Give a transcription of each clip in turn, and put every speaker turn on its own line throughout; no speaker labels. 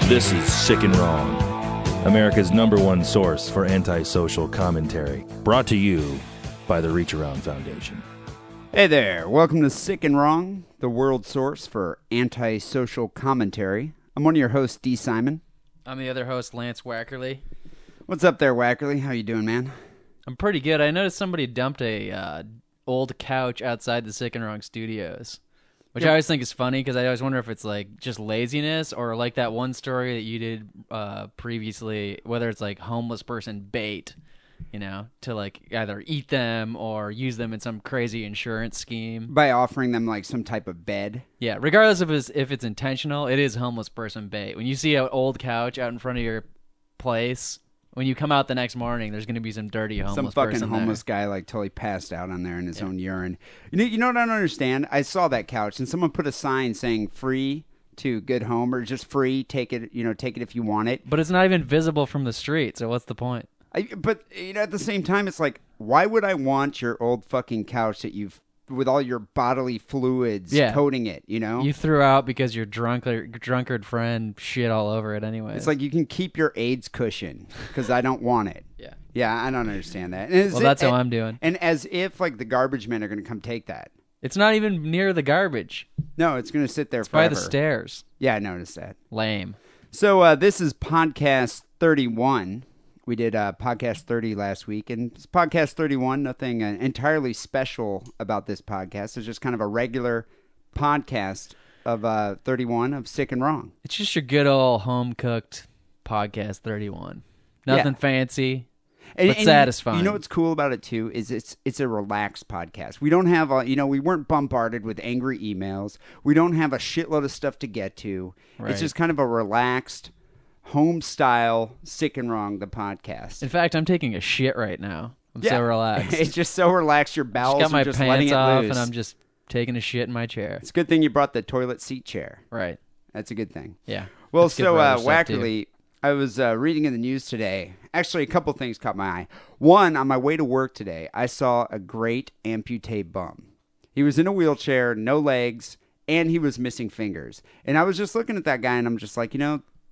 This is Sick and Wrong, America's #1 source for antisocial commentary. Brought to you by the Reach Around Foundation.
Hey there, welcome to Sick and Wrong, the world source for antisocial commentary. I'm one of your hosts, D. Simon.
I'm the other host, Lance Wackerly.
What's up there, Wackerly? How you doing, man?
I'm pretty good. I noticed somebody dumped a old couch outside the Sick and Wrong studios, which I always think is funny because I always wonder if it's like just laziness or like that one story that you did previously, whether it's like homeless person bait, you know, to like either eat them or use them in some crazy insurance scheme.
By offering them like some type of bed.
Yeah, regardless of if it's intentional, it is homeless person bait. When you see an old couch out in front of your place, when you come out the next morning, there's going to be some dirty homeless person
Some fucking
there.
homeless guy like totally passed out on there in his own urine. You know what I don't understand? I saw that couch and someone put a sign saying free to good home or just free, take it, take it if you want it.
But it's not even visible from the street, so what's the point?
But at the same time, it's like, why would I want your old fucking couch that you've, with all your bodily fluids coating it, you know?
You threw out because your drunkard friend shit all over it anyway.
It's like you can keep your AIDS cushion because I don't want it.
Yeah.
Yeah, I don't understand that. And
That's how I'm doing.
And as if like the garbage men are going to come take that.
It's not even near the garbage.
No, it's going to sit there
It's
forever.
by the stairs.
Yeah, I noticed that.
Lame.
So this is podcast 31. We did podcast 30 last week, and it's podcast 31. Nothing entirely special about this podcast. It's just kind of a regular podcast of 31 of Sick and Wrong.
It's just your good old home-cooked podcast 31. Nothing fancy, but satisfying.
You know what's cool about it, too, is it's a relaxed podcast. We don't have, we weren't bombarded with angry emails. We don't have a shitload of stuff to get to.
Right.
It's just kind of a relaxed, home-style Sick and Wrong, the podcast.
In fact, I'm taking a shit right now. I'm so relaxed.
It's just so relaxed. Your bowels
Just got my
are just letting
pants
it
off,
loose.
and I'm just taking a shit in my chair.
It's a good thing you brought the toilet seat chair.
Right.
That's a good thing.
Yeah.
Well,
That's good
so
for other stuff, too.
Wackerly, I was reading in the news today. Actually, a couple things caught my eye. One, on my way to work today, I saw a great amputee bum. He was in a wheelchair, no legs, and he was missing fingers. And I was just looking at that guy, and I'm just like,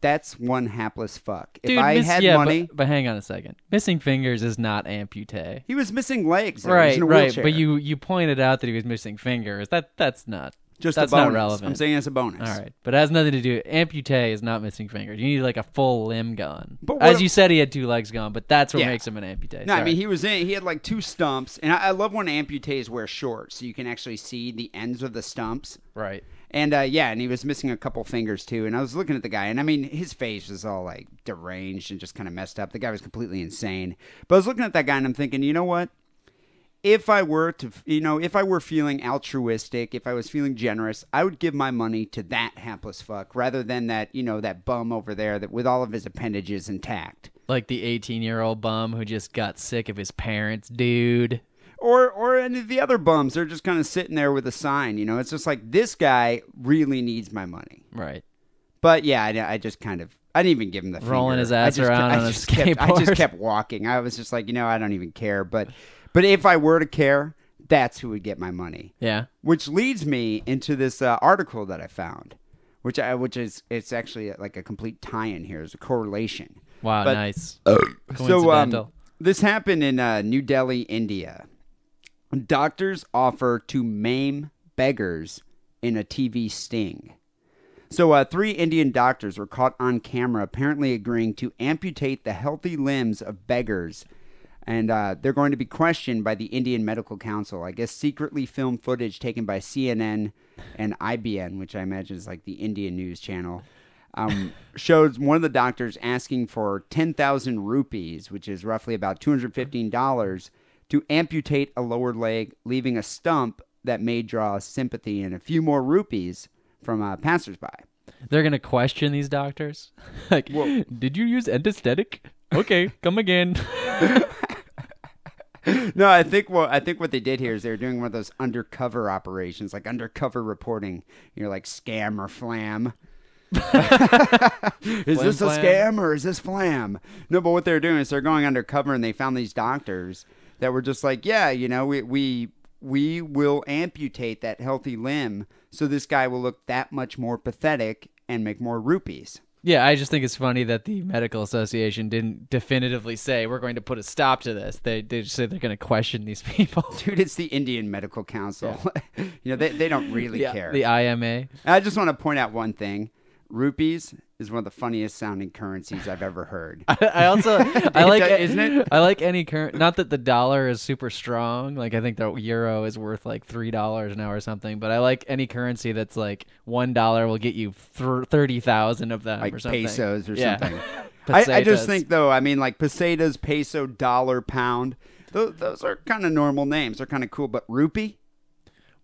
that's one hapless fuck. If I had money...
But hang on a second. Missing fingers is not amputee.
He was missing legs. He
Right,
was in a
right.
wheelchair.
But you pointed out that he was missing fingers. That's not...
Just
That's
a bonus.
not relevant.
I'm saying it's a bonus.
All right, but it has nothing to do. Amputee is not missing fingers. You need like a full limb gone.
But
as you said, he had 2 legs gone, but that's what
Yeah.
makes him an amputee.
No, I
Sorry.
mean, he had like 2 stumps, and I love when amputees wear shorts so you can actually see the ends of the stumps.
Right.
And and he was missing a couple fingers too. And I was looking at the guy, and I mean, his face was all like deranged and just kind of messed up. The guy was completely insane. But I was looking at that guy, and I'm thinking, you know what? If I were to, if I were feeling altruistic, if I was feeling generous, I would give my money to that hapless fuck rather than that, that bum over there that with all of his appendages intact.
Like the 18-year-old bum who just got sick of his parents, dude.
Or any of the other bums, they're just kind of sitting there with a sign, It's just like, this guy really needs my money.
Right.
But yeah, I just kind of, I didn't even give him the
Rolling
finger.
his ass around on a skateboard.
I just kept walking. I was just like, I don't even care. But if I were to care, that's who would get my money.
Yeah.
Which leads me into this article that I found, which is it's actually like a complete tie-in here. It's a correlation.
Wow,
But-
nice.
So
Coincidental.
this happened in New Delhi, India. Doctors offer to maim beggars in a TV sting. So 3 Indian doctors were caught on camera apparently agreeing to amputate the healthy limbs of beggars. And they're going to be questioned by the Indian Medical Council. I guess secretly filmed footage taken by CNN and IBN, which I imagine is like the Indian news channel, shows one of the doctors asking for 10,000 rupees, which is roughly about $215, to amputate a lower leg, leaving a stump that may draw sympathy and a few more rupees from passersby.
They're going to question these doctors? Like, did you use anesthetic? Okay, come again.
No, I think what they did here is they were doing one of those undercover operations, like undercover reporting. Like scam or flam. Is this a scam or is this flam? No, but what they're doing is they're going undercover, and they found these doctors that were just like, yeah, we will amputate that healthy limb so this guy will look that much more pathetic and make more rupees.
Yeah, I just think it's funny that the medical association didn't definitively say we're going to put a stop to this. They just say they're going to question these people.
Dude, it's the Indian Medical Council. They don't really care.
The IMA.
I just want to point out one thing. Rupees is one of the funniest sounding currencies I've ever heard.
I also I like
Isn't it?
I like any current. Not that the dollar is super strong. Like I think the euro is worth like $3 now or something. But I like any currency that's like $1 will get you 30,000 of them
Like
or something.
pesos or
Yeah.
something. I just
Pesetas.
think, though, I mean, like pesetas, peso, dollar, pound, those are kind of normal names. They're kind of cool. But rupee?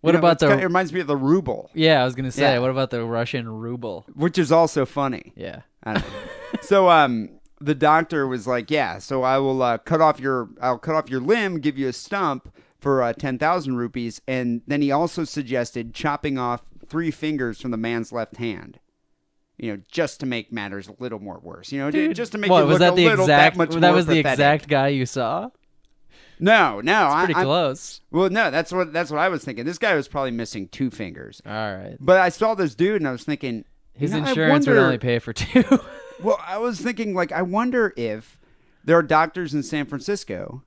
What about
it reminds me of the ruble,
Yeah, I was gonna say.
Yeah.
What about the Russian ruble?
which is also funny.
Yeah.
I don't know. So the doctor was like, yeah, so I will I'll cut off your limb, give you a stump for 10,000 rupees. And then he also suggested chopping off 3 fingers from the man's left hand. Just to make matters a little more worse. Just to make
What
it
was
look
that
a
the
little
exact?
that much
That
more
was the
pathetic.
exact guy you saw.
No,
Pretty close.
Well, no, that's what I was thinking. This guy was probably missing 2 fingers.
All right.
But I saw this dude and I was thinking,
His
I
insurance would
wonder-
only pay for 2.
Well, I was thinking, like, I wonder if there are doctors in San Francisco,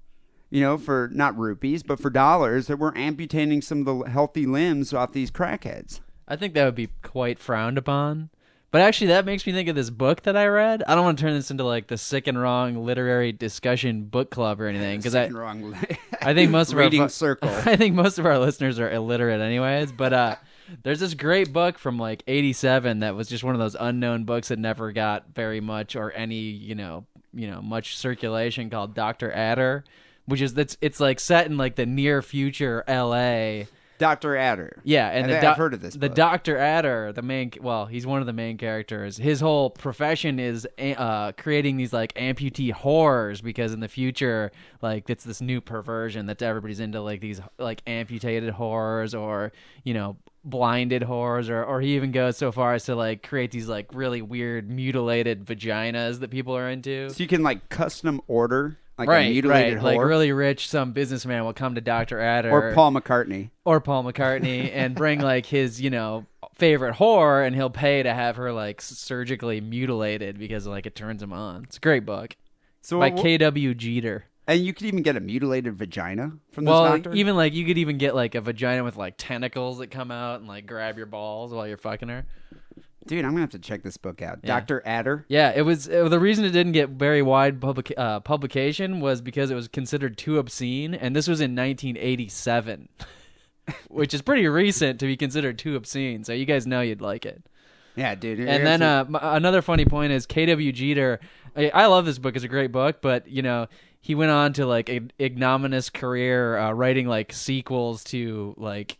for not rupees, but for dollars, that were amputating some of the healthy limbs off these crackheads.
I think that would be quite frowned upon. But actually, that makes me think of this book that I read. I don't want to turn this into like the Sick and Wrong literary discussion book club or anything, because I think most of
reading
our
circle.
I think most of our listeners are illiterate, anyways. But there's this great book from like '87 that was just one of those unknown books that never got very much or any much circulation, called Dr. Adder, which is it's like set in like the near future L.A.
Dr. Adder.
Yeah, and
I've heard of this
The
book.
Dr. Adder, he's one of the main characters. His whole profession is creating these like amputee horrors, because in the future, like it's this new perversion that everybody's into, like these like amputated horrors or blinded horrors, or he even goes so far as to like create these like really weird mutilated vaginas that people are into.
So you can, like, custom order, like, a mutilated
Like
whore?
really rich, some businessman will come to Dr. Adder
Or Paul McCartney.
and bring like his favorite whore, and he'll pay to have her like surgically mutilated because like it turns him on. It's a great book
So
by K.W. Jeter.
And you could even get a mutilated vagina from this
Well,
doctor?
even like you could even get like a vagina with like tentacles that come out and like grab your balls while you're fucking her.
Dude, I'm going to have to check this book out.
Yeah.
Dr. Adder?
Yeah, it was the reason it didn't get very wide publication was because it was considered too obscene, and this was in 1987, which is pretty recent to be considered too obscene. So you guys know you'd like it.
Yeah, dude.
And then another funny point is K.W. Jeter. I love this book; it's a great book, but he went on to like an ignominious career writing like sequels to like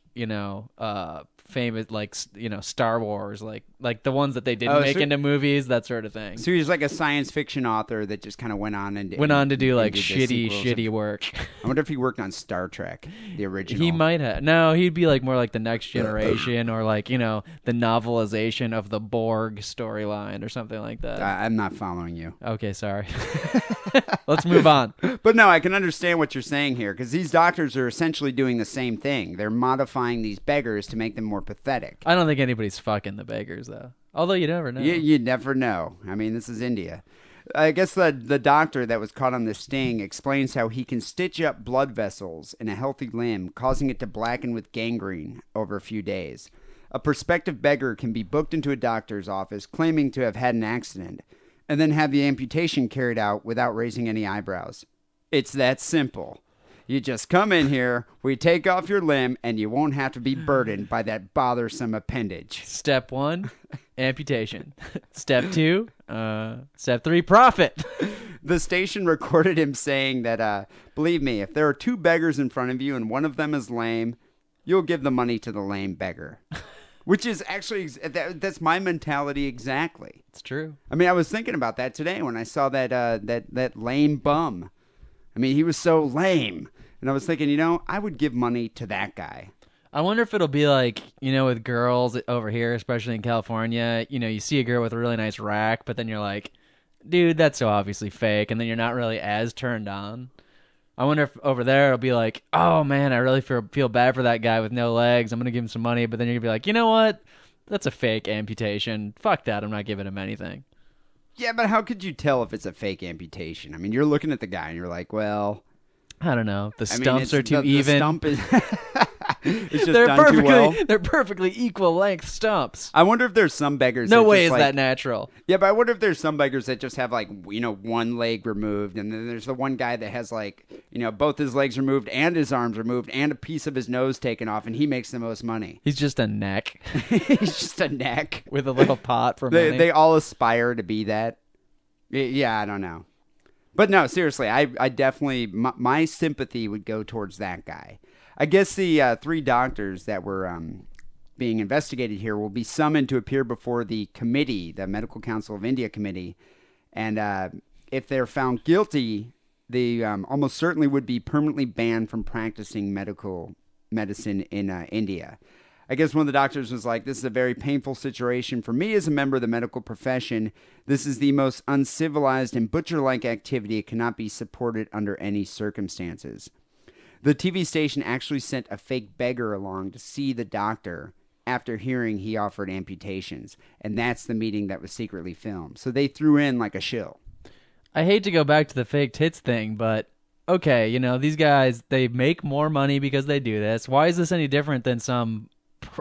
famous like Star Wars, like the ones that they didn't make into movies, that sort of thing.
So he was like a science fiction author that just kind of went on
to do like
did the sequels.
shitty work.
I wonder if he worked on Star Trek, the original.
He might have. No, he'd be like more like the Next Generation or like the novelization of the Borg storyline or something like that.
I'm not following you.
Okay, sorry. Let's move on.
But no, I can understand what you're saying here, because these doctors are essentially doing the same thing. They're modifying these beggars to make them more pathetic.
I don't think anybody's fucking the beggars though. Although you never know.
You never know. I mean, this is India. I guess the doctor that was caught on this sting explains how he can stitch up blood vessels in a healthy limb, causing it to blacken with gangrene over a few days. A prospective beggar can be booked into a doctor's office claiming to have had an accident, and then have the amputation carried out without raising any eyebrows. It's that simple. You just come in here, we take off your limb, and you won't have to be burdened by that bothersome appendage.
Step 1, amputation. Step 2, step 3, profit.
The station recorded him saying that, believe me, if there are 2 beggars in front of you and one of them is lame, you'll give the money to the lame beggar. Which is actually, that's my mentality exactly.
It's true.
I mean, I was thinking about that today when I saw that lame bum. I mean, he was so lame. And I was thinking, I would give money to that guy.
I wonder if it'll be like, with girls over here, especially in California, you see a girl with a really nice rack, but then you're like, dude, that's so obviously fake. And then you're not really as turned on. I wonder if over there it'll be like, oh man, I really feel bad for that guy with no legs. I'm going to give him some money. But then you're going to be like, you know what? That's a fake amputation. Fuck that. I'm not giving him anything.
Yeah, but how could you tell if it's a fake amputation? I mean, you're looking at the guy and you're like, well,
I don't know. The
I mean,
stumps are too
the
even.
stump is it's just
they're
done
perfectly
too well.
they're perfectly equal length stumps.
I wonder if there's some beggars.
No
that
way
just,
is
like,
that natural.
Yeah, but I wonder if there's some beggars that just have like one leg removed, and then there's the one guy that has like both his legs removed and his arms removed and a piece of his nose taken off, and he makes the most money.
He's just a neck
He's just a neck.
with a little pot for money.
They all aspire to be that. Yeah, I don't know. But no, seriously, I definitely, my sympathy would go towards that guy. I guess the 3 doctors that were being investigated here will be summoned to appear before the committee, the Medical Council of India committee. And if they're found guilty, they almost certainly would be permanently banned from practicing medicine in India. I guess one of the doctors was like, this is a very painful situation for me as a member of the medical profession. This is the most uncivilized and butcher-like activity. It cannot be supported under any circumstances. The TV station actually sent a fake beggar along to see the doctor after hearing he offered amputations. And that's the meeting that was secretly filmed. So they threw in like a shill.
I hate to go back to the fake tits thing, but okay, these guys, they make more money because they do this. Why is this any different than some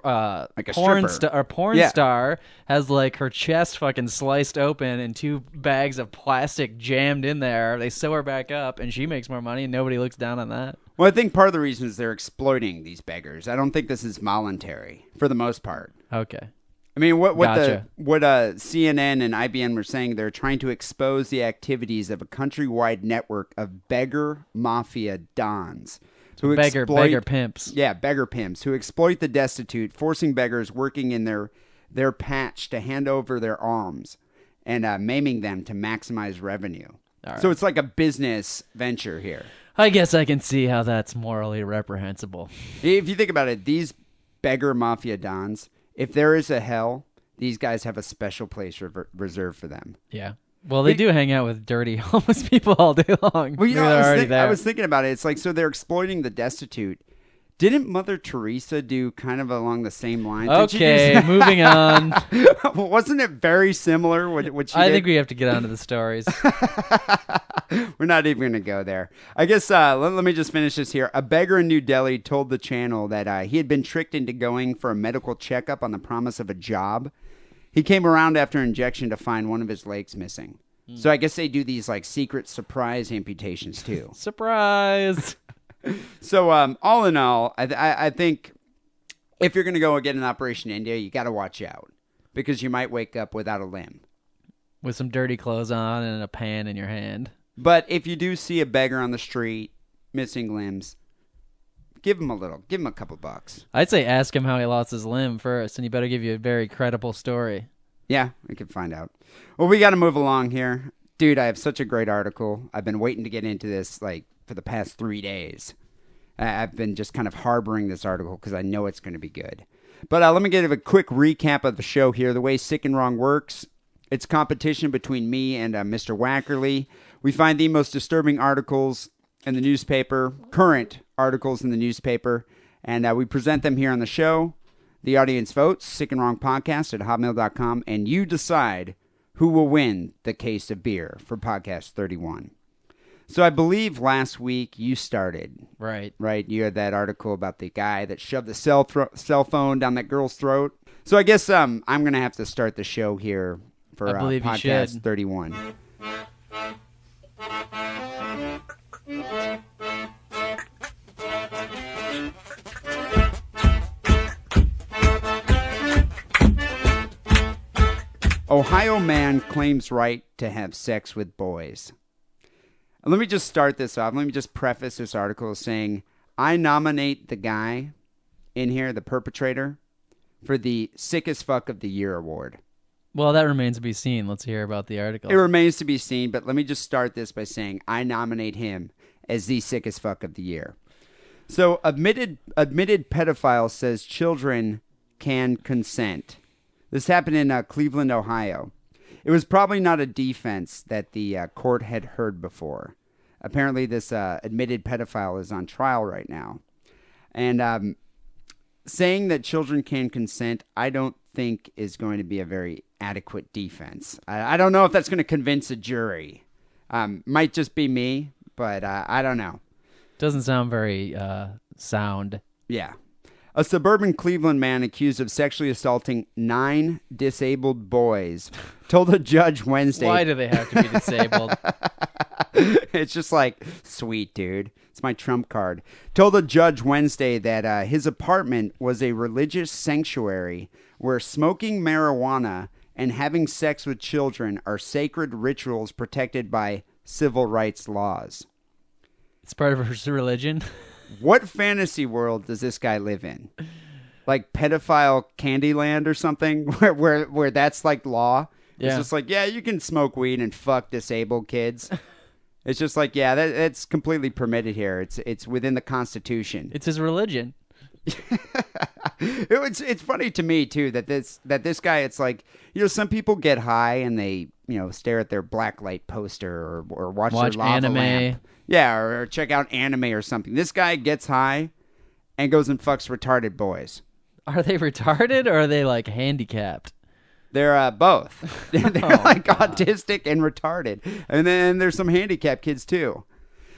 like a
porn
stripper.
star has like her chest fucking sliced open and 2 bags of plastic jammed in there? They sew her back up and she makes more money and nobody looks down on that.
Well, I think part of the reason is they're exploiting these beggars. I don't think this is voluntary for the most part.
Okay.
I mean, what
Gotcha.
CNN and IBN were saying, they're trying to expose the activities of a countrywide network of beggar mafia dons. Who
Beggar pimps.
Yeah, beggar pimps who exploit the destitute, forcing beggars working in their patch to hand over their alms and maiming them to maximize revenue.
All right.
So it's like a business venture here.
I guess I can see how that's morally reprehensible.
If you think about it, these beggar mafia dons, if there is a hell, these guys have a special place reserved for them.
Yeah. Well, they do hang out with dirty homeless people all day long.
Well,
They're
I was thinking about it. It's like, so they're exploiting the destitute. Didn't Mother Teresa do kind of along the same lines?
Okay, moving on.
Wasn't it very similar what she did?
I think we have to get on to the stories.
We're not even going to go there. I guess let me just finish this here. A beggar in New Delhi told the channel that he had been tricked into going for a medical checkup on the promise of a job. He came around after injection to find one of his legs missing. So I guess they do these like secret surprise amputations too.
Surprise!
So all in all, I think if you're going to go and get an Operation India, you got to watch out because you might wake up without a limb.
With some dirty clothes on and a pan in your hand.
But if you do see a beggar on the street missing limbs, give him a couple bucks.
I'd say ask him how he lost his limb first, and he better give you a very credible story.
Yeah, we can find out. Well, we got to move along here. Dude, I have such a great article. I've been waiting to get into this like for the past 3 days. I've been just kind of harboring this article because I know it's going to be good. But let me give a quick recap of the show here. The way Sick and Wrong works, it's competition between me and Mr. Wackerly. We find the most disturbing articles in the newspaper, current articles in the newspaper, and we present them here on the show. The audience votes, Sick and Wrong Podcast at hotmail.com, and you decide who will win the case of beer for Podcast 31. So I believe last week you started.
Right.
You had that article about the guy that shoved the cell phone down that girl's throat. So I guess I'm going to have to start the show here for Podcast 31. Ohio man claims right to have sex with boys. Let me just start this off. Let me just preface this article saying I nominate the guy in here, the perpetrator, for the Sickest Fuck of the Year award.
Well, that remains to be seen. Let's hear about the article.
It remains to be seen, but let me just start this by saying I nominate him as the Sickest Fuck of the Year. So, admitted pedophile says children can consent. This happened in Cleveland, Ohio. It was probably not a defense that the court had heard before. Apparently, this admitted pedophile is on trial right now. And saying that children can consent, I don't think is going to be a very adequate defense. I don't know if that's going to convince a jury. Might just be me, but I don't know.
Doesn't sound very sound.
Yeah. A suburban Cleveland man accused of sexually assaulting 9 disabled boys told a judge Wednesday.
Why do they have to be disabled?
It's just like, sweet, dude. It's my trump card. Told a judge Wednesday that his apartment was a religious sanctuary where smoking marijuana and having sex with children are sacred rituals protected by civil rights laws.
It's part of his religion.
What fantasy world does this guy live in? Like pedophile Candyland or something, where that's like law?
Yeah.
It's just like, yeah, you can smoke weed and fuck disabled kids. It's just like, yeah, that's completely permitted here. It's within the Constitution.
It's his religion.
It's funny to me too that this guy, it's like, some people get high and they stare at their blacklight poster or watch their lava
anime.
lamp. Yeah, or check out anime or something. This guy gets high and goes and fucks retarded boys.
Are they retarded or are they like handicapped?
They're both. They're like autistic and retarded. And then there's some handicapped kids too.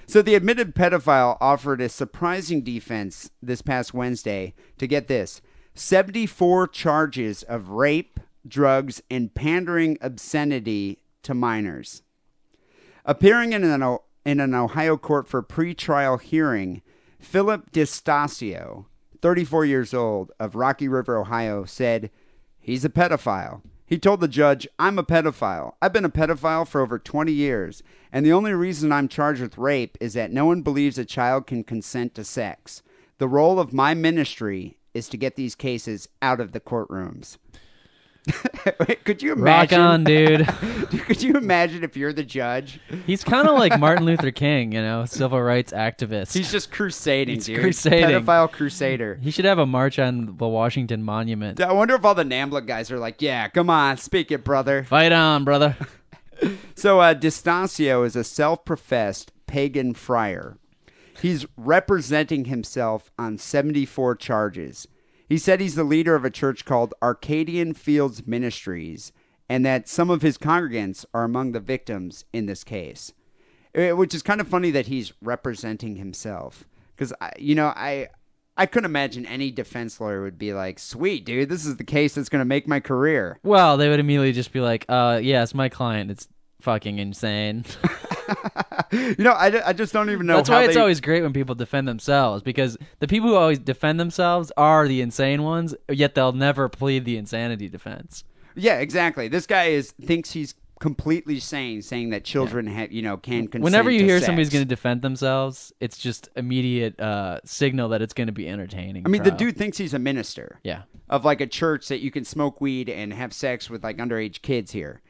So the admitted pedophile offered a surprising defense this past Wednesday to get this: 74 charges of rape, drugs, and pandering obscenity to minors. Appearing in an Ohio court for pre-trial hearing, Philip DiStasio, 34 years old, of Rocky River, Ohio, said he's a pedophile. He told the judge, "I'm a pedophile. I've been a pedophile for over 20 years, and the only reason I'm charged with rape is that no one believes a child can consent to sex. The role of my ministry is to get these cases out of the courtrooms." Could you imagine?
Rock on, dude.
Could you imagine if you're the judge?
He's kind of like Martin Luther King, civil rights activist.
He's just crusading, dude.
Crusading.
Pedophile crusader.
He should have a march on the Washington Monument.
I wonder if all the NAMBLA guys are like, yeah, come on, speak it, brother.
Fight on, brother.
So DiStasio is a self-professed pagan friar. He's representing himself on 74 charges. He said he's the leader of a church called Arcadian Fields Ministries, and that some of his congregants are among the victims in this case. Which is kind of funny that he's representing himself. Because, I couldn't imagine any defense lawyer would be like, sweet, dude, this is the case that's going to make my career.
Well, they would immediately just be like, yeah, it's my client. It's fucking insane.
I just don't even know.
That's why it's always great when people defend themselves, because the people who always defend themselves are the insane ones, yet they'll never plead the insanity defense.
Yeah, exactly. This guy thinks he's completely sane, saying that children can consent.
Whenever you
to
hear
sex.
somebody's going to defend themselves, it's just immediate signal that it's going to be entertaining.
I mean, the dude thinks he's a minister.
Yeah.
Of like a church that you can smoke weed and have sex with like underage kids here.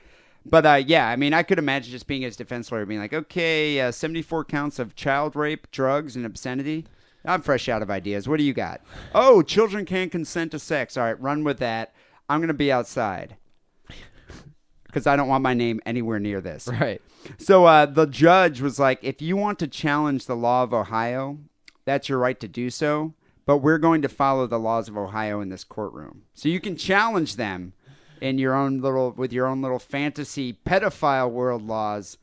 But I could imagine just being his defense lawyer being like, okay, 74 counts of child rape, drugs, and obscenity. I'm fresh out of ideas. What do you got? Oh, children can't consent to sex. All right, run with that. I'm going to be outside because I don't want my name anywhere near this.
Right.
So the judge was like, if you want to challenge the law of Ohio, that's your right to do so. But we're going to follow the laws of Ohio in this courtroom. So you can challenge them in your own little fantasy pedophile world laws,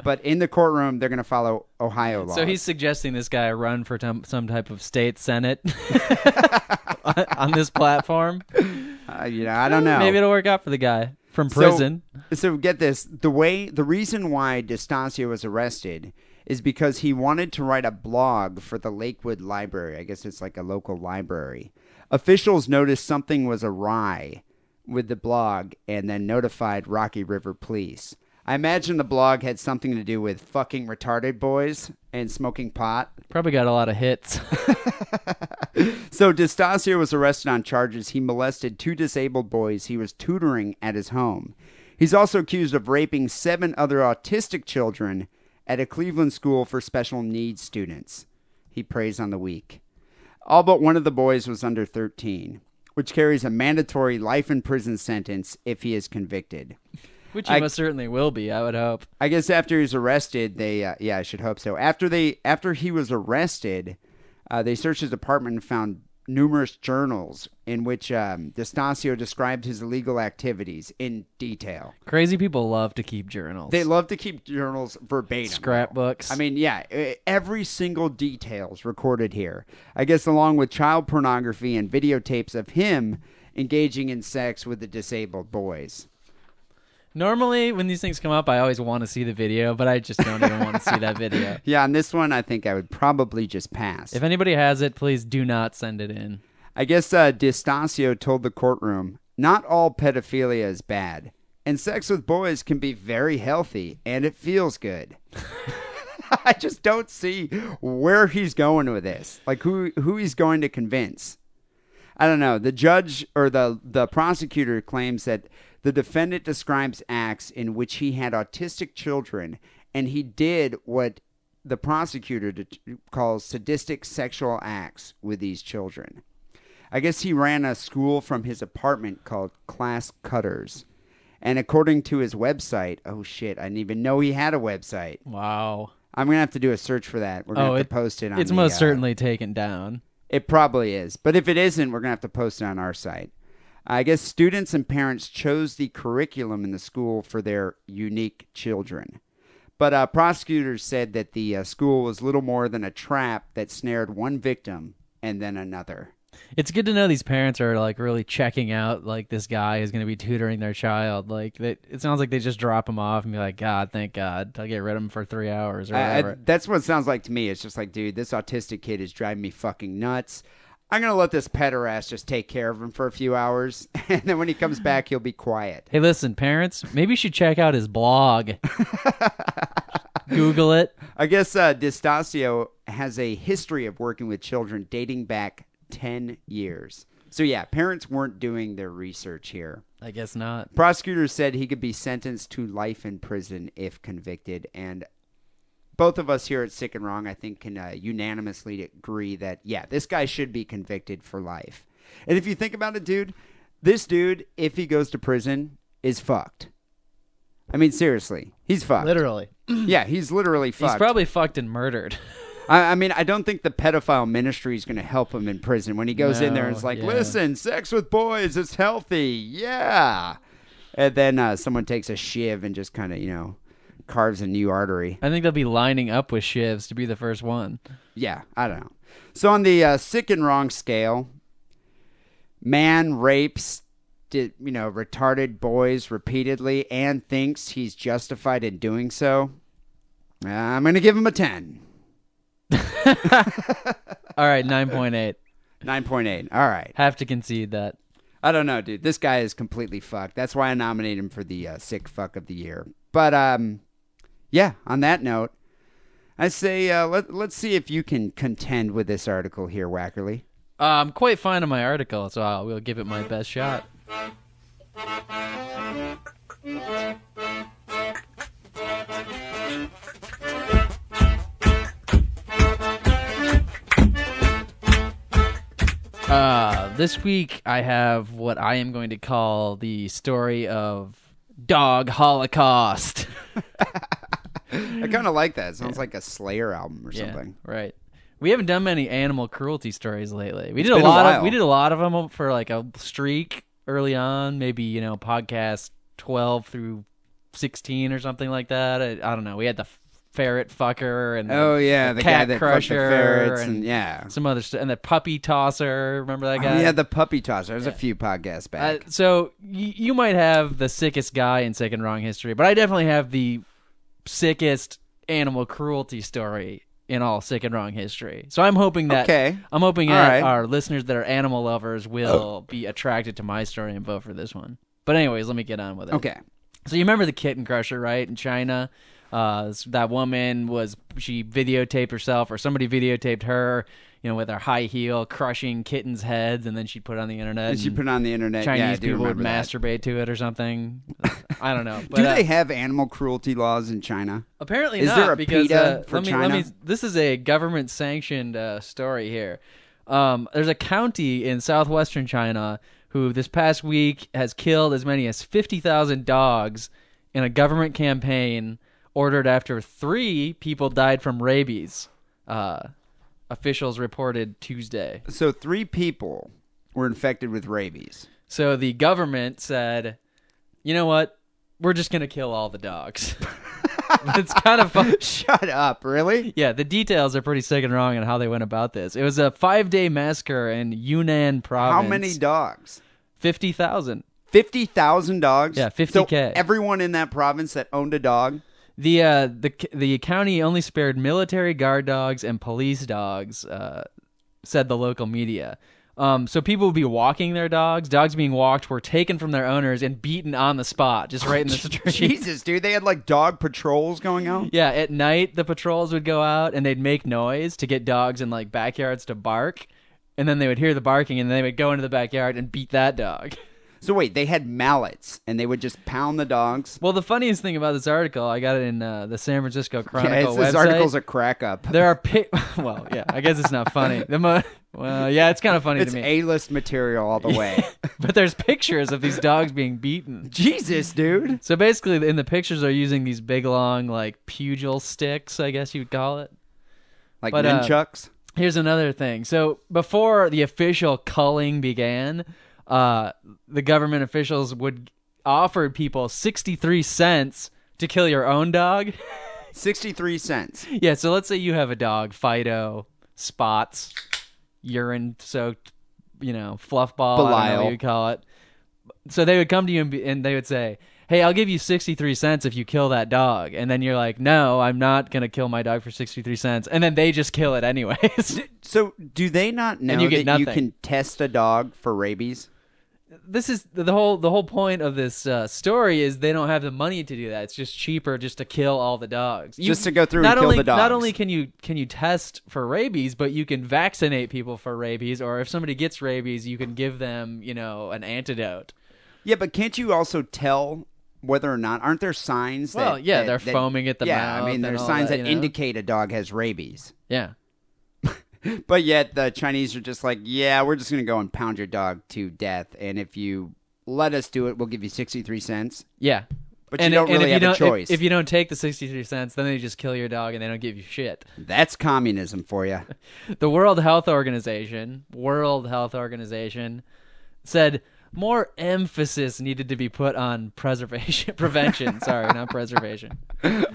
but in the courtroom they're going to follow Ohio laws.
So he's suggesting this guy run for some type of state senate on this platform.
I don't know.
Maybe it'll work out for the guy from prison.
So get this: the reason why DiStasio was arrested is because he wanted to write a blog for the Lakewood Library. I guess it's like a local library. Officials noticed something was awry with the blog and then notified Rocky River Police. I imagine the blog had something to do with fucking retarded boys and smoking pot.
Probably got a lot of hits.
So DiStasio was arrested on charges he molested 2 disabled boys he was tutoring at his home. He's also accused of raping 7 other autistic children at a Cleveland school for special needs students. He preys on the weak. All but one of the boys was under 13. Which carries a mandatory life in prison sentence if he is convicted.
Which he most certainly will be, I would hope.
I guess after he's arrested, I should hope so. After he was arrested, they searched his apartment and found numerous journals in which D'Estasio described his illegal activities in detail.
Crazy people love to keep journals.
They love to keep journals verbatim.
Scrapbooks.
I mean, yeah, every single detail is recorded here. I guess along with child pornography and videotapes of him engaging in sex with the disabled boys.
Normally, when these things come up, I always want to see the video, but I just don't even want to see that video.
Yeah, on this one, I think I would probably just pass.
If anybody has it, please do not send it in.
I guess D'Estasio told the courtroom, not all pedophilia is bad, and sex with boys can be very healthy, and it feels good. I just don't see where he's going with this, like who he's going to convince. I don't know. The judge or the prosecutor claims that the defendant describes acts in which he had autistic children, and he did what the prosecutor calls sadistic sexual acts with these children. I guess he ran a school from his apartment called Class Cutters. And according to his website, oh shit, I didn't even know he had a website.
Wow.
I'm going to have to do a search for that. We're going to have to post it on
It's most certainly taken down.
It probably is. But if it isn't, we're going to have to post it on our site. I guess students and parents chose the curriculum in the school for their unique children. But prosecutors said that the school was little more than a trap that snared one victim and then another.
It's good to know these parents are like really checking out like this guy is going to be tutoring their child. Like it sounds like they just drop him off and be like, God, thank God, I'll get rid of him for 3 hours or whatever.
That's what it sounds like to me. It's just like, dude, this autistic kid is driving me fucking nuts. I'm going to let this pederast just take care of him for a few hours, and then when he comes back, he'll be quiet.
Hey, listen, parents, maybe you should check out his blog. Google it.
I guess D'Estasio has a history of working with children dating back 10 years. So, yeah, parents weren't doing their research here.
I guess not.
Prosecutors said he could be sentenced to life in prison if convicted, and both of us here at Sick and Wrong, I think, can unanimously agree that, yeah, this guy should be convicted for life. And if you think about it, dude, this dude, if he goes to prison, is fucked. I mean, seriously, he's fucked.
Literally.
Yeah, he's literally fucked.
He's probably fucked and murdered.
I mean, I don't think the pedophile ministry is going to help him in prison when he goes in there and is like, listen, sex with boys is healthy. Yeah. And then someone takes a shiv and just kind of, carves a new artery.
I think they'll be lining up with shivs to be the first one.
Yeah, I don't know. So on the Sick and Wrong scale, man rapes, retarded boys repeatedly and thinks he's justified in doing so. I'm going to give him a 10.
All right, 9.8.
9.8. All right.
Have to concede that.
I don't know, dude. This guy is completely fucked. That's why I nominated him for the Sick Fuck of the Year. But, yeah, on that note, I say let's see if you can contend with this article here, Wackerly.
I'm quite fine on my article, so I will give it my best shot. This week I have what I am going to call the story of Dog Holocaust.
I kind of like that. It sounds like a Slayer album or something.
Right. We haven't done many animal cruelty stories lately. We did
been a while.
We did a lot of them for like a streak early on, maybe, podcast 12 through 16 or something like that. I don't know. We had the ferret fucker and
the
cat
guy that
crusher
fucked the ferrets and
some other stuff, and the puppy tosser. Remember that guy?
Yeah, the puppy tosser. There's a few podcasts back.
So you might have the sickest guy in Sick and Wrong history, but I definitely have the sickest animal cruelty story in all Sick and Wrong history. So I'm hoping that our listeners that are animal lovers will be attracted to my story and vote for this one. But anyways, let me get on with it.
Okay.
So you remember the kitten crusher, right, in China? That woman she videotaped herself, or somebody videotaped her, with her high heel crushing kittens' heads, and then she'd put it on the internet.
And she put it on the internet.
Chinese people would masturbate to it or something. I don't know. But,
do they have animal cruelty laws in China?
Apparently
not. Is there a
because,
PETA for China?
This is a government-sanctioned story here. There's a county in southwestern China who this past week has killed as many as 50,000 dogs in a government campaign ordered after 3 people died from rabies. officials reported Tuesday.
So 3 people were infected with rabies.
So the government said, you know what? We're just going to kill all the dogs. It's kind of fun.
Shut up, really?
Yeah, the details are pretty sick and wrong on how they went about this. It was a 5-day massacre in Yunnan province.
How many dogs?
50,000.
50,000 dogs?
Yeah, 50K.
So everyone in that province that owned a dog?
The county only spared military guard dogs and police dogs, said the local media. So people would be walking their dogs. Dogs being walked were taken from their owners and beaten on the spot, just right in the street.
Jesus, dude, they had like dog patrols going out?
Yeah, at night the patrols would go out and they'd make noise to get dogs in like backyards to bark, and then they would hear the barking and they would go into the backyard and beat that dog.
So wait, they had mallets and they would just pound the dogs?
Well, the funniest thing about this article, I got it in the San Francisco Chronicle website.
This article's a crack up.
There are well, yeah, I guess it's not funny. Well, yeah, it's kind of funny
It's
to me.
A-list material all the way.
But there's pictures of these dogs being beaten.
Jesus, dude.
So basically, in the pictures, they're using these big, long, like, pugil sticks, I guess you would call it.
Like
But,
nunchucks?
Here's another thing. So before the official culling began, the government officials would offer people 63 cents to kill your own dog.
63 cents.
Yeah, so let's say you have a dog, Fido, spots, urine-soaked, fluff ball, I don't know
Belial.
what you call it. So they would come to you and they would say, hey, I'll give you 63 cents if you kill that dog. And then you're like, no, I'm not going to kill my dog for 63 cents. And then they just kill it anyways.
So do they not know
you get
that you
nothing.
can test a dog for rabies?
This is the whole point of this story is they don't have the money to do that. It's just cheaper just to kill all the dogs.
Just to go through and kill the dogs.
Not only can you test for rabies, but you can vaccinate people for rabies, or if somebody gets rabies, you can give them, an antidote.
Yeah, but can't you also tell whether or not? Aren't there signs that...
Well, yeah,
that-
they're
that-
foaming at the mouth.
Yeah, I mean,
and
there's
all
signs that
you know?
indicate a dog has rabies.
Yeah.
But yet the Chinese are just like, yeah, we're just going to go and pound your dog to death. And if you let us do it, we'll give you 63 cents.
Yeah.
But you don't really have a choice.
If you don't take the 63 cents, then they just kill your dog and they don't give you shit.
That's communism for you.
The World Health Organization said more emphasis needed to be put on prevention. Sorry, not preservation.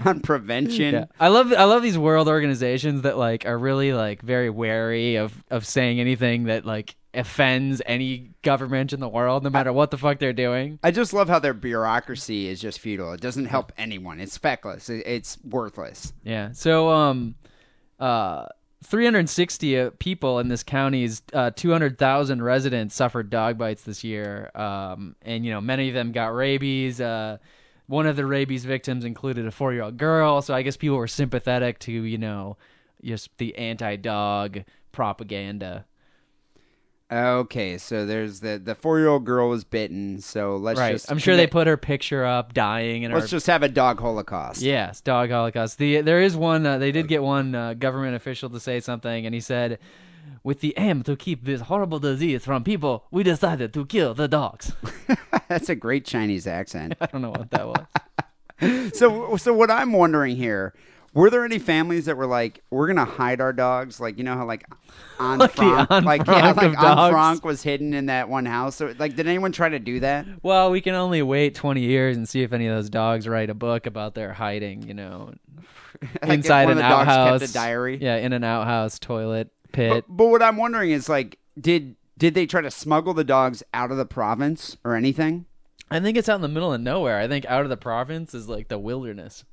On prevention.
Yeah. I love these world organizations that like are really like very wary of saying anything that like offends any government in the world, no matter what the fuck they're doing.
I just love how their bureaucracy is just futile. It doesn't help anyone. It's feckless. It's worthless.
Yeah. So 360 people in this county's 200,000 residents suffered dog bites this year, and many of them got rabies. One of the rabies victims included a 4-year-old girl, so I guess people were sympathetic to just the anti-dog propaganda.
Okay, so there's the 4-year-old girl was bitten, so let's
Right.
just...
I'm sure they put her picture up dying, and
Let's just have a dog holocaust.
Yes, dog holocaust. There is one. They did get one government official to say something, and he said, "With the aim to keep this horrible disease from people, we decided to kill the dogs."
That's a great Chinese accent.
I don't know what that was.
So what I'm wondering here, were there any families that were like, we're gonna hide our dogs, like how like Anne
Like the
Frank,
Anne
like
Frank of
Anne
dogs?
Frank was hidden in that one house. So like, did anyone try to do that?
Well, we can only wait 20 years and see if any of those dogs write a book about their hiding.
Like,
Inside
one of
an
the dogs
outhouse.
kept a diary.
Yeah, in an outhouse toilet pit.
But what I'm wondering is like, did they try to smuggle the dogs out of the province or anything?
I think it's out in the middle of nowhere. I think out of the province is like the wilderness.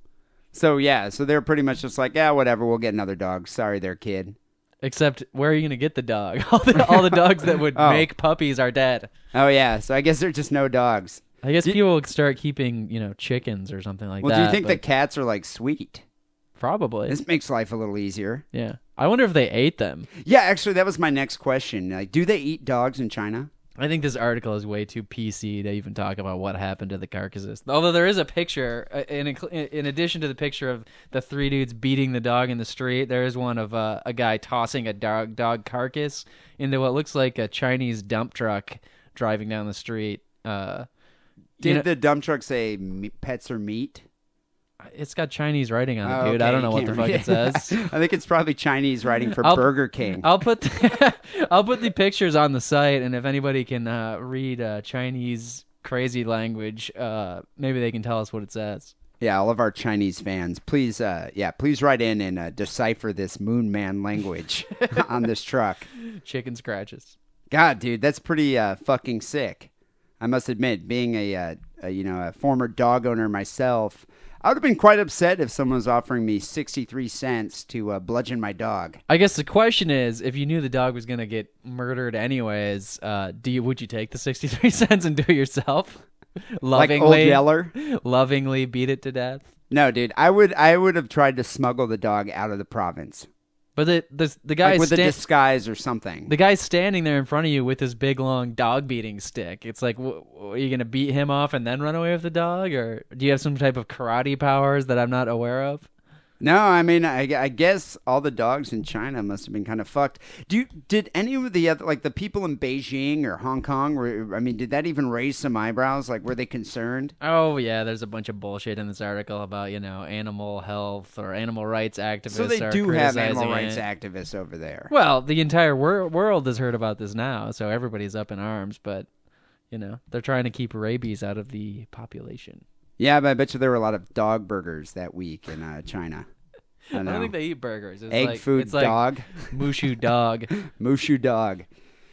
So yeah, so they're pretty much just like, yeah, whatever, we'll get another dog. Sorry, there, kid.
Except, where are you going to get the dog? All the dogs that would
Oh.
make puppies are dead.
Oh yeah, so I guess there're just no dogs.
I guess people would start keeping, chickens or something like
Well,
that.
do you think the
but
cats are like sweet?
Probably.
This makes life a little easier.
Yeah. I wonder if they ate them.
Yeah, actually, that was my next question. Like, do they eat dogs in China?
I think this article is way too PC to even talk about what happened to the carcasses. Although there is a picture, in addition to the picture of the 3 dudes beating the dog in the street, there is one of a guy tossing a dog carcass into what looks like a Chinese dump truck driving down the street.
Did the dump truck say pets are meat?
It's got Chinese writing on it,
Oh,
dude.
okay,
I don't
you
know what the
can't
fuck
read
it says.
I think it's probably Chinese writing for
I'll-
Burger King.
I'll put I'll put the pictures on the site, and if anybody can read Chinese crazy language, maybe they can tell us what it says.
Yeah, all of our Chinese fans, please, please write in and decipher this Moon Man language on this truck.
Chicken scratches.
God, dude, that's pretty fucking sick. I must admit, being a former dog owner myself, I would have been quite upset if someone was offering me 63 cents to bludgeon my dog.
I guess the question is, if you knew the dog was gonna get murdered anyways, would you take the 63 cents and do it yourself?
Like Old
Lovingly,
Yeller?
lovingly beat it to death.
No, dude, I would have tried to smuggle the dog out of the province.
But the guy
Like with a disguise or something.
the guy's standing there in front of you with his big long dog beating stick. It's like, are you gonna beat him off and then run away with the dog, or do you have some type of karate powers that I'm not aware of?
No, I mean, I guess all the dogs in China must have been kind of fucked. Did any of the other, like the people in Beijing or Hong Kong, did that even raise some eyebrows? Like, were they concerned?
Oh yeah, there's a bunch of bullshit in this article about animal health or animal rights activists.
So they
are
do have animal
criticizing
rights
it.
activists over there.
Well, the entire world has heard about this now, so everybody's up in arms. But they're trying to keep rabies out of the population.
Yeah, but I bet you there were a lot of dog burgers that week in China. I
I don't think they eat burgers. It's
Egg
like,
food
it's like
dog.
Mushu dog.
Mushu dog.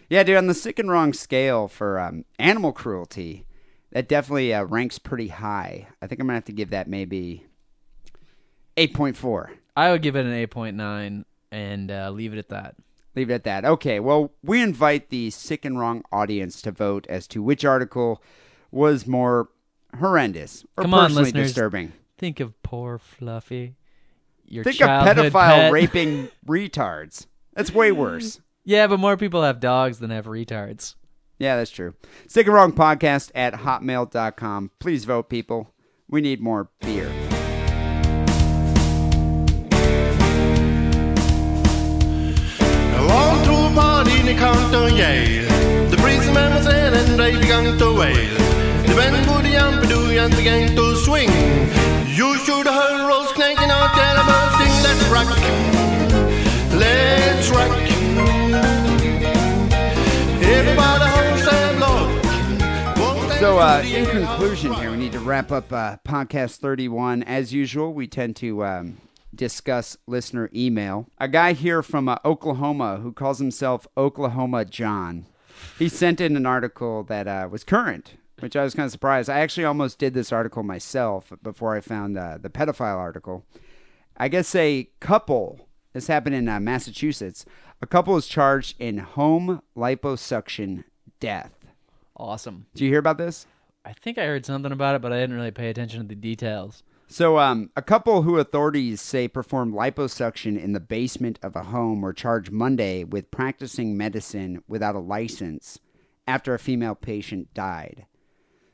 Yeah, dude, on the sick and wrong scale for animal cruelty, that definitely ranks pretty high. I think I'm going to have to give that maybe 8.4.
I would give it an 8.9 and leave it at that.
Leave it at that. Okay, well, we invite the sick and wrong audience to vote as to which article was more horrendous or
Come on,
personally
listeners.
disturbing.
Think of poor Fluffy. Your
Think of
childhood
pedophile
pet.
raping retards. That's way worse.
Yeah, but more people have dogs than have retards.
Yeah, that's true. Sick and Wrong Podcast at hotmail.com. Please vote, people. We need more beer.
Along to a party in the Compton Yale. The policeman was in and they began to wail. The band would yampidoo and began to swing. You should have heard Rose clanking out there about sing. Let's rock. Let's rock. Everybody hold Sam Lord.
So, in conclusion here, we need to wrap up podcast 31. As usual, we tend to discuss listener email. A guy here from Oklahoma who calls himself Oklahoma John. He sent in an article that was current, which I was kind of surprised. I actually almost did this article myself before I found the pedophile article. I guess a couple, this happened in Massachusetts, a couple is charged in home liposuction death.
Awesome.
Did you hear about this?
I think I heard something about it, but I didn't really pay attention to the details.
So a couple who authorities say performed liposuction in the basement of a home were charged Monday with practicing medicine without a license after a female patient died.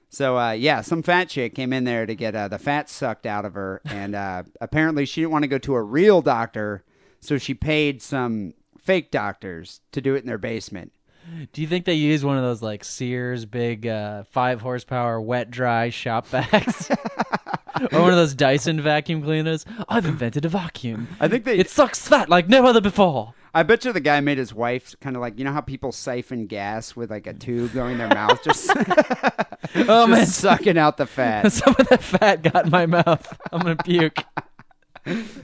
So, some fat chick came in there to get the fat sucked out of her, and apparently she didn't want to go to a real doctor, so she paid some fake doctors to do it in their basement.
Do you think they use one of those like Sears big 5 horsepower wet dry shop vacs? Or one of those Dyson vacuum cleaners? I've invented a vacuum.
I think they...
It sucks fat like no other before.
I bet you the guy made his wife kind of like, you know how people siphon gas with like a tube going in their mouth? Just,
Oh man,
just sucking out the fat.
some of that fat got in my mouth. I'm gonna puke.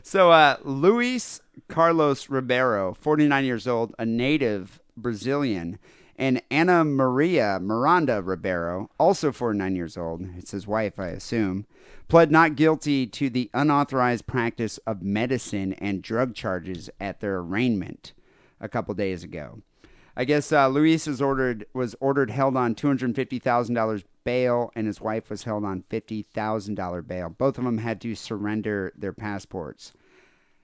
So, Luis Carlos Ribeiro, 49 years old, a native Brazilian, and Ana Maria Miranda Ribeiro, also 49 years old, it's his wife, I assume, pled not guilty to the unauthorized practice of medicine and drug charges at their arraignment a couple days ago. I guess Luis was ordered held on $250,000 bail, and his wife was held on $50,000 bail. Both of them had to surrender their passports.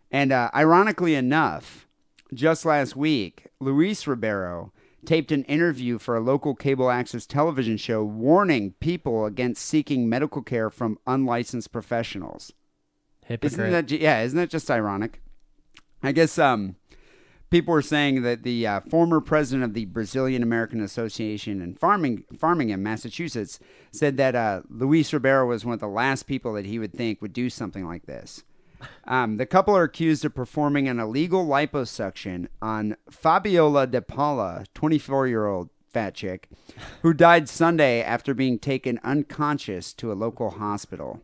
And ironically enough, just last week, Luis Ribeiro taped an interview for a local cable access television show warning people against seeking medical care from unlicensed professionals.
Hypocrite.
Isn't that just ironic? I guess people were saying that the former president of the Brazilian American Association in Farmingham, Massachusetts, said that Luis Ribeiro was one of the last people that he would think would do something like this. The couple are accused of performing an illegal liposuction on Fabiola de Paula, 24-year-old fat chick, who died Sunday after being taken unconscious to a local hospital.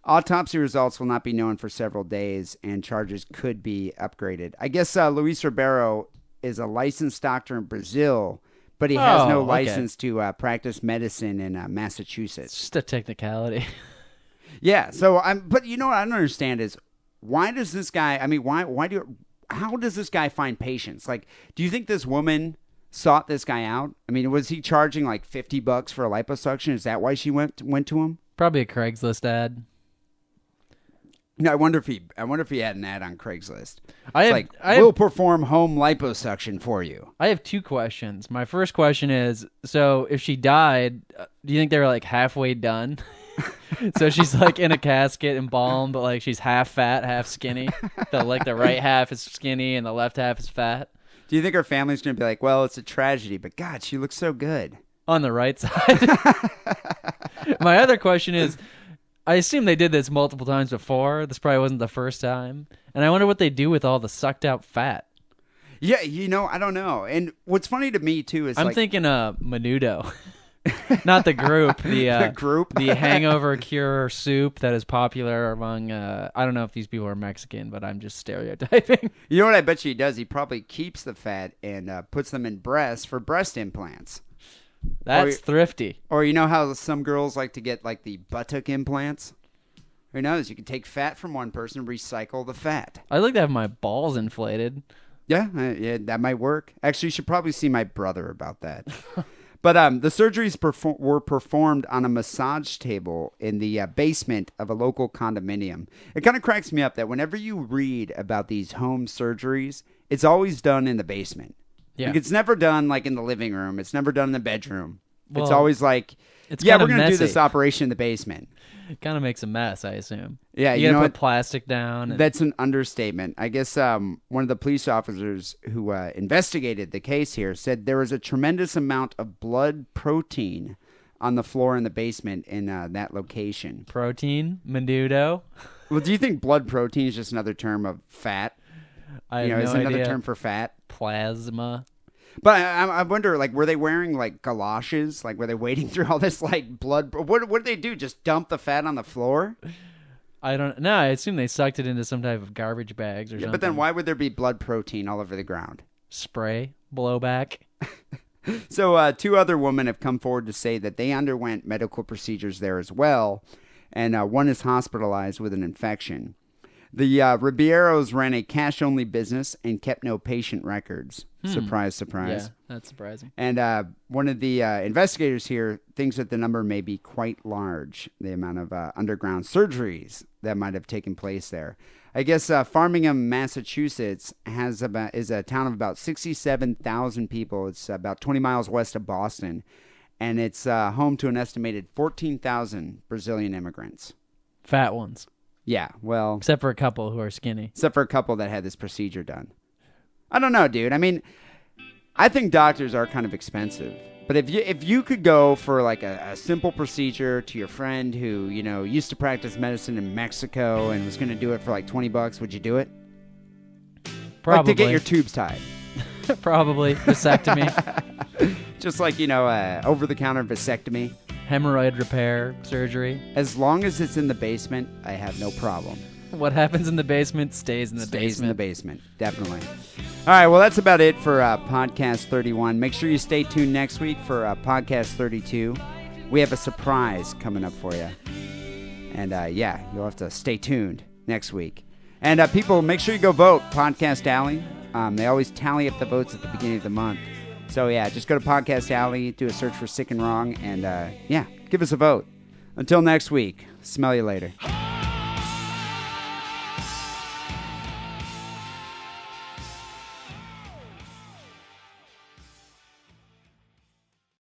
Autopsy results will not be known for several days, and charges could be upgraded. I guess Luis Ribeiro is a licensed doctor in Brazil, but he has no license to practice medicine in Massachusetts.
It's just a technicality.
Yeah, so but you know what I don't understand is why does this guy? I mean, how does this guy find patients? Like, do you think this woman sought this guy out? I mean, was he charging like $50 for a liposuction? Is that why she went to him?
Probably a Craigslist ad.
No, I wonder if he had an ad on Craigslist.
I
will perform home liposuction for you.
I have two questions. My first question is, so if she died, do you think they were like halfway done? So she's like in a casket embalmed, but like she's half fat, half skinny. The right half is skinny and the left half is fat.
Do you think her family's going to be like, well, it's a tragedy, but God, she looks so good.
On the right side. My other question is, I assume they did this multiple times before. This probably wasn't the first time. And I wonder what they do with all the sucked out fat.
Yeah, I don't know. And what's funny to me, too, is
I'm thinking Menudo. Not the group. The
group?
The hangover cure soup that is popular among, I don't know if these people are Mexican, but I'm just stereotyping.
You know what I bet you he does? He probably keeps the fat and puts them in breasts for breast implants.
That's thrifty.
Or you know how some girls like to get like the buttock implants? Who knows? You can take fat from one person and recycle the fat.
I'd like to have my balls inflated.
Yeah, that might work. Actually, you should probably see my brother about that. But the surgeries were performed on a massage table in the basement of a local condominium. It kind of cracks me up that whenever you read about these home surgeries, it's always done in the basement.
Yeah.
Like, it's never done like in the living room. It's never done in the bedroom.
Well,
it's always like, we're going to do this operation in the basement.
It kind of makes a mess, I assume.
Yeah,
you gotta put plastic down.
That's an understatement. I guess one of the police officers who investigated the case here said there was a tremendous amount of blood protein on the floor in the basement in that location.
Protein? Menudo?
Well, do you think blood protein is just another term of fat?
I have no
is another
idea.
term for fat?
Plasma.
But I wonder, like, were they wearing, like, galoshes? Like, were they wading through all this, like, blood? What did they do? Just dump the fat on the floor?
I don't know. I assume they sucked it into some type of garbage bags or something.
But then why would there be blood protein all over the ground?
Spray? Blowback?
So 2 other women have come forward to say that they underwent medical procedures there as well, and one is hospitalized with an infection. The Ribeiros ran a cash-only business and kept no patient records. Surprise, surprise.
Yeah, that's surprising.
And one of the investigators here thinks that the number may be quite large, the amount of underground surgeries that might have taken place there. I guess Farmingham, Massachusetts is a town of about 67,000 people. It's about 20 miles west of Boston, and it's home to an estimated 14,000 Brazilian immigrants.
Fat ones.
Yeah, well...
Except for a couple who are skinny.
Except for a couple that had this procedure done. I don't know, dude. I mean, I think doctors are kind of expensive. But if you could go for like a simple procedure to your friend who, used to practice medicine in Mexico and was going to do it for like $20, would you do it?
Probably.
Like to get your tubes tied.
Probably. Vasectomy.
Just like, over-the-counter vasectomy.
Hemorrhoid repair surgery.
As long as it's in the basement, I have no problem.
What happens in the basement stays in the basement.
Stays in the basement, definitely. All right, well, that's about it for Podcast 31. Make sure you stay tuned next week for Podcast 32. We have a surprise coming up for you. And, you'll have to stay tuned next week. And, people, make sure you go vote, Podcast Alley. They always tally up the votes at the beginning of the month. So, just go to Podcast Alley, do a search for Sick and Wrong, and, give us a vote. Until next week, smell you later.